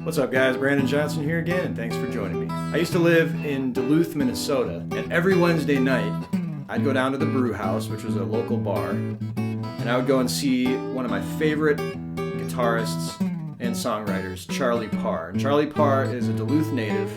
What's up guys, Brandon Johnson here again, and thanks for joining me. I used to live in Duluth, Minnesota, and every Wednesday night I'd go down to the Brew House, which was a local bar, and I would go and see one of my favorite guitarists and songwriters, Charlie Parr. And Charlie Parr is a Duluth native,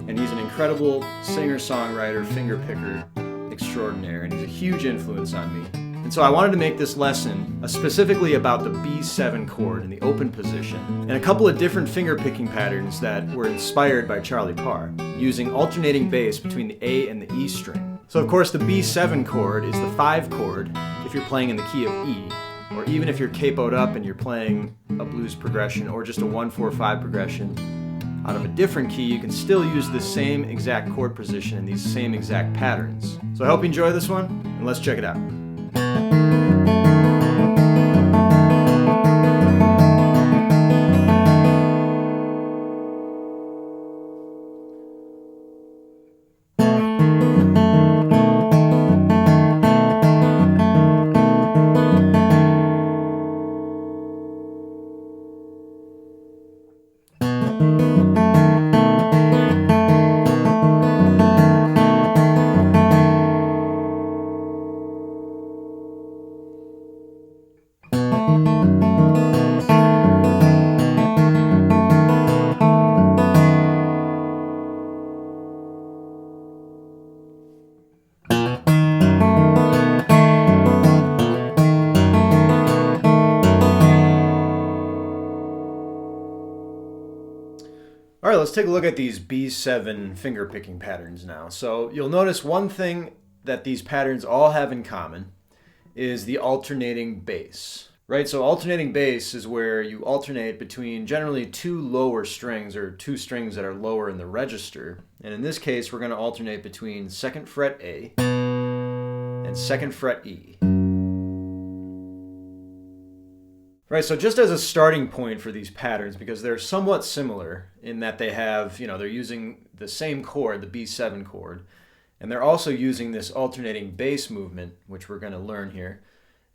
and he's an incredible singer-songwriter, fingerpicker extraordinaire, and he's a huge influence on me. And so I wanted to make this lesson specifically about the B7 chord in the open position, and a couple of different fingerpicking patterns that were inspired by Charlie Parr, using alternating bass between the A and the E string. So of course the B7 chord is the 5 chord if you're playing in the key of E, or even if you're capoed up and you're playing a blues progression or just a 1-4-5 progression out of a different key, you can still use the same exact chord position and these same exact patterns. So I hope you enjoy this one, and let's check it out. All right, let's take a look at these B7 fingerpicking patterns now. So you'll notice one thing that these patterns all have in common is the alternating bass, right? So alternating bass is where you alternate between generally two lower strings, or two strings that are lower in the register. And in this case, we're going to alternate between 2nd fret A and 2nd fret E. Right, so just as a starting point for these patterns, because they're somewhat similar in that they have, they're using the same chord, the B7 chord, and they're also using this alternating bass movement, which we're going to learn here.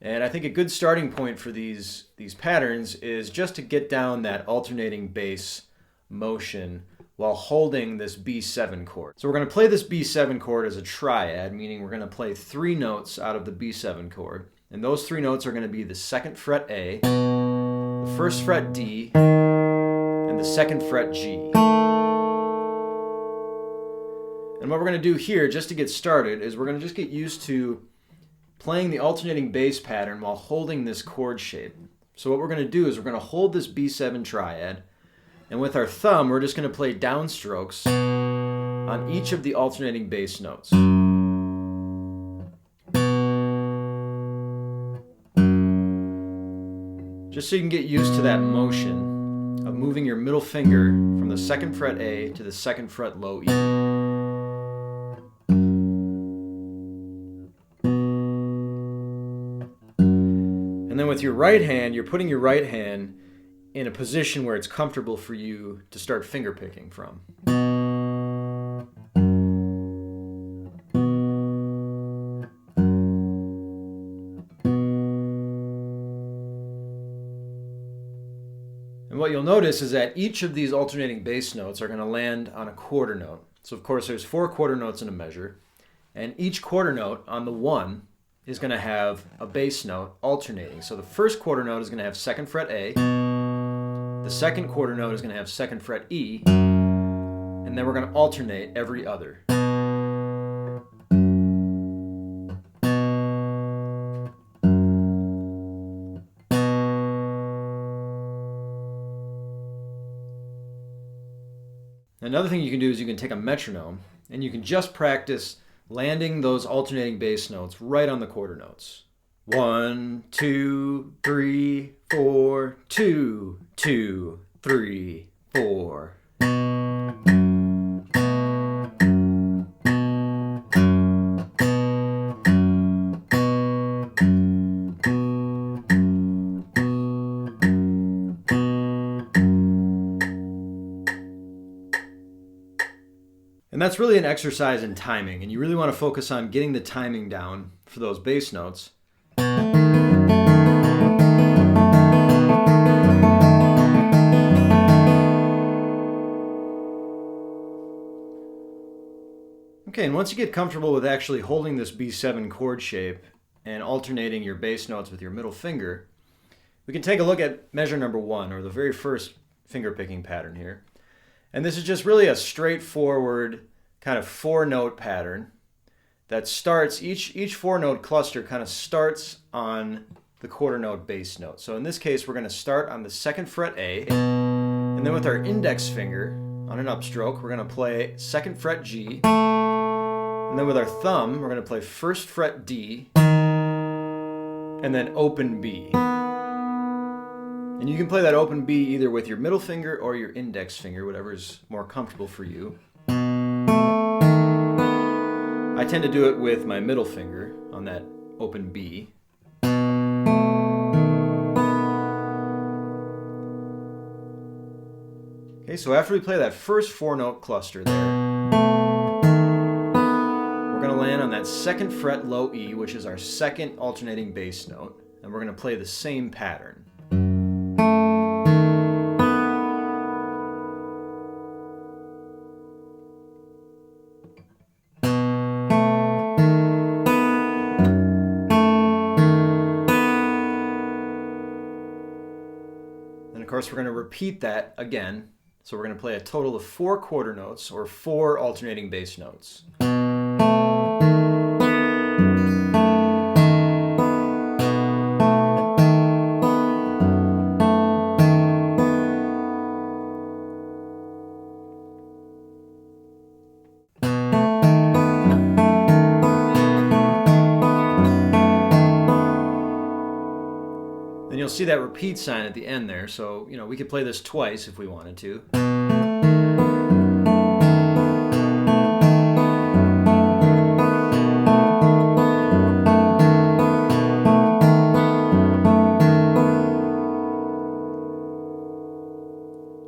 And I think a good starting point for these patterns is just to get down that alternating bass motion while holding this B7 chord. So we're going to play this B7 chord as a triad, meaning we're going to play 3 notes out of the B7 chord. And those 3 notes are going to be the 2nd fret A, the 1st fret D, and the 2nd fret G. And what we're going to do here, just to get started, is we're going to just get used to playing the alternating bass pattern while holding this chord shape. So what we're going to do is we're going to hold this B7 triad, and with our thumb, we're just going to play downstrokes on each of the alternating bass notes. Just so you can get used to that motion of moving your middle finger from the 2nd fret A to the 2nd fret low E. And then with your right hand, you're putting your right hand in a position where it's comfortable for you to start fingerpicking from. And what you'll notice is that each of these alternating bass notes are going to land on a quarter note. So of course there's 4 quarter notes in a measure, and each quarter note on the 1 is going to have a bass note alternating. So the first quarter note is going to have 2nd fret A, the second quarter note is going to have 2nd fret E, and then we're going to alternate every other. Another thing you can do is you can take a metronome and you can just practice landing those alternating bass notes right on the quarter notes. 1, 2, 3, 4, 2, 2, 3, 4. And that's really an exercise in timing, and you really want to focus on getting the timing down for those bass notes. Okay, and once you get comfortable with actually holding this B7 chord shape and alternating your bass notes with your middle finger, we can take a look at measure number 1, or the very first fingerpicking pattern here. And this is just really a straightforward kind of 4-note pattern that starts, each 4-note cluster kind of starts on the quarter note bass note. So in this case, we're going to start on the 2nd fret A, and then with our index finger on an upstroke, we're going to play 2nd fret G, and then with our thumb, we're going to play 1st fret D, and then open B. And you can play that open B either with your middle finger or your index finger, whatever is more comfortable for you. I tend to do it with my middle finger on that open B. Okay, so after we play that first 4-note cluster there, we're going to land on that 2nd fret low E, which is our 2nd alternating bass note, and we're going to play the same pattern. And of course, we're going to repeat that again. So we're going to play a total of 4 quarter notes, or 4 alternating bass notes. Then you'll see that repeat sign at the end there, so we could play this twice if we wanted to.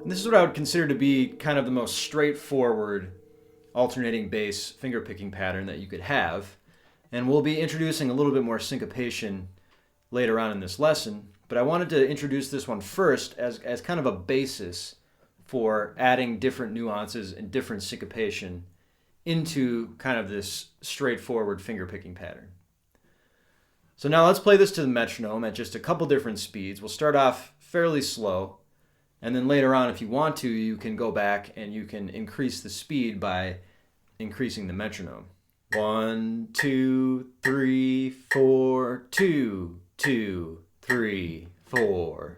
And this is what I would consider to be kind of the most straightforward alternating bass fingerpicking pattern that you could have. And we'll be introducing a little bit more syncopation later on in this lesson, but I wanted to introduce this one first as kind of a basis for adding different nuances and different syncopation into kind of this straightforward fingerpicking pattern. So now let's play this to the metronome at just a couple different speeds. We'll start off fairly slow, and then later on, if you want to, you can go back and you can increase the speed by increasing the metronome. 1, 2, 3, 4, 2, 2, 3, 4.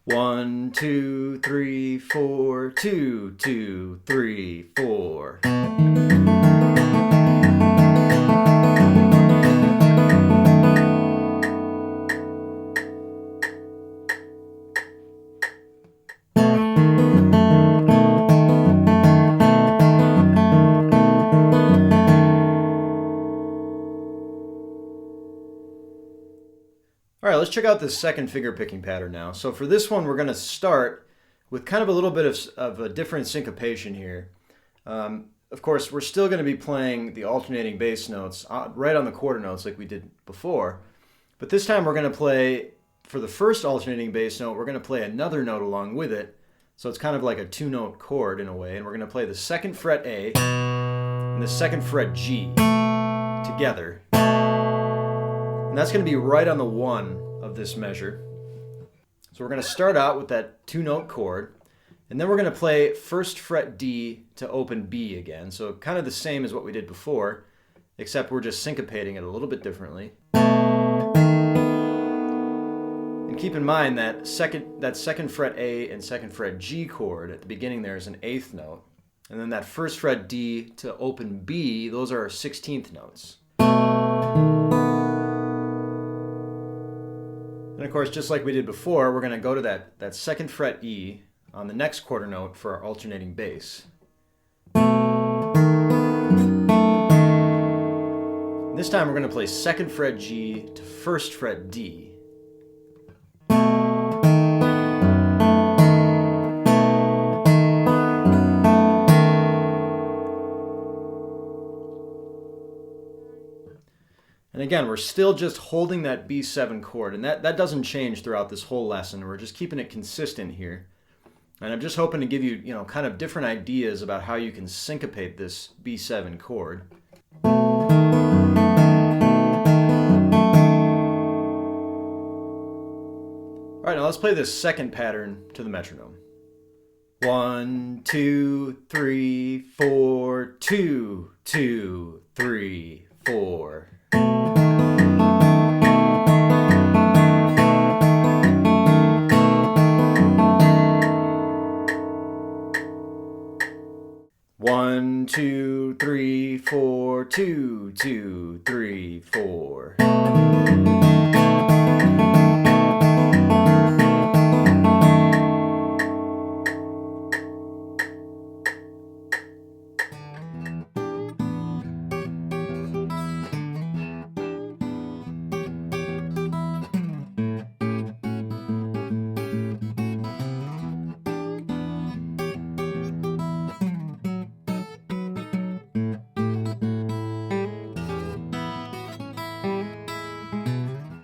One, 2, 3, 4, 2, 2, 3, 4. All right, let's check out this second fingerpicking pattern now. So for this one, we're going to start with kind of a little bit of a different syncopation here. Of course, we're still going to be playing the alternating bass notes right on the quarter notes like we did before. But this time we're going to play, for the first alternating bass note, we're going to play another note along with it. So it's kind of like a 2-note chord in a way. And we're going to play the 2nd fret A and the 2nd fret G together. And that's going to be right on the 1 of this measure. So we're going to start out with that 2-note chord, and then we're going to play 1st fret D to open B again. So kind of the same as what we did before, except we're just syncopating it a little bit differently. And keep in mind that 2nd fret A and 2nd fret G chord at the beginning there is an 8th note. And then that 1st fret D to open B, those are our 16th notes. And of course, just like we did before, we're going to go to that 2nd fret E on the next quarter note for our alternating bass. And this time we're going to play 2nd fret G to 1st fret D. And again, we're still just holding that B7 chord, and that doesn't change throughout this whole lesson. We're just keeping it consistent here. And I'm just hoping to give you, kind of different ideas about how you can syncopate this B7 chord. All right, now let's play this second pattern to the metronome. 1, 2, 3, 4, 2, 2, 3, 4. One, two, three, four, 2, 2, 3, 4.